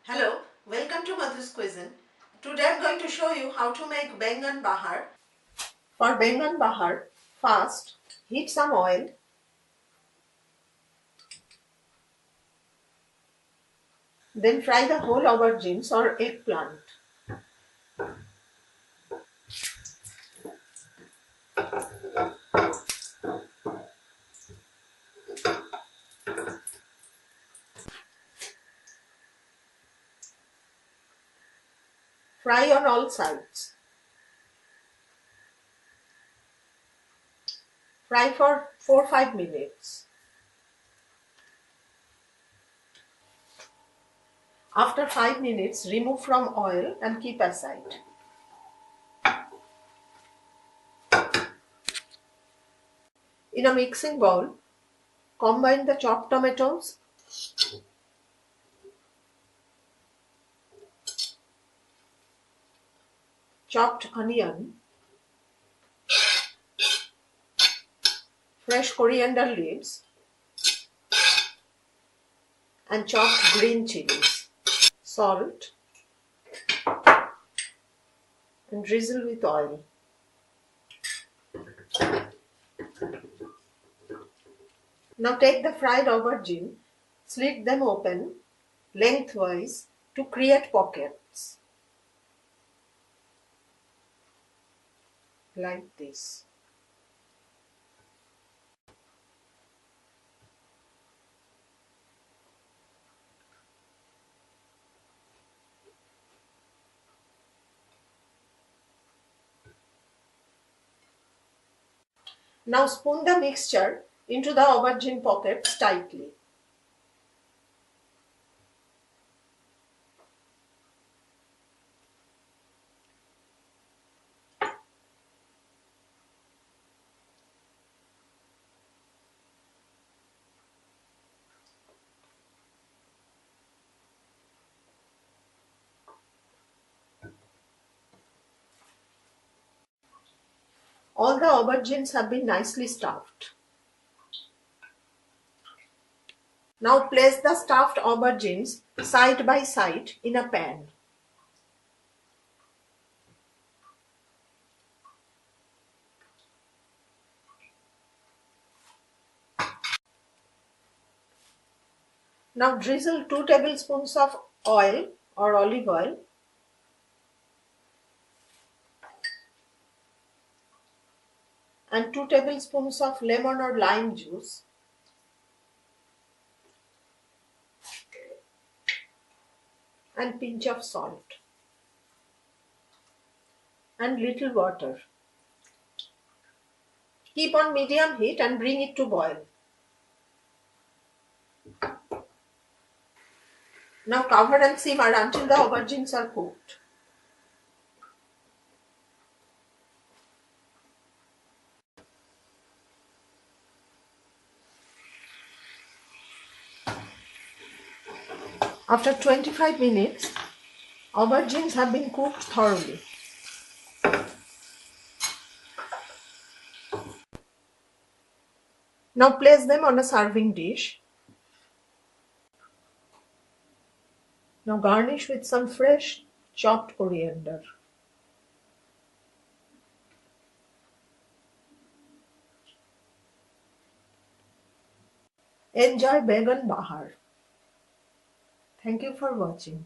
Hello, welcome to Madhuscuisine. Today I am going to show you how to make Baingan Bahar. For Baingan Bahar, first heat some oil, then fry the whole aubergines or eggplant. Fry on all sides. Fry for 4-5 minutes. After 5 minutes, remove from oil and keep aside. In a mixing bowl, combine the chopped tomatoes, chopped onion, fresh coriander leaves, and chopped green chilies. Salt and drizzle with oil. Now take the fried aubergine, slit them open lengthwise to create pockets, like this. Now spoon the mixture into the aubergine pockets tightly. All the aubergines have been nicely stuffed. Now place the stuffed aubergines side by side in a pan. Now drizzle 2 tablespoons of oil or olive oil and 2 tablespoons of lemon or lime juice and pinch of salt and little water. Keep on medium heat and bring it to boil. Now cover and simmer until the aubergines are cooked. After 25 minutes, aubergines have been cooked thoroughly. Now place them on a serving dish. Now garnish with some fresh chopped coriander. Enjoy Baingan Bahar. Thank you for watching.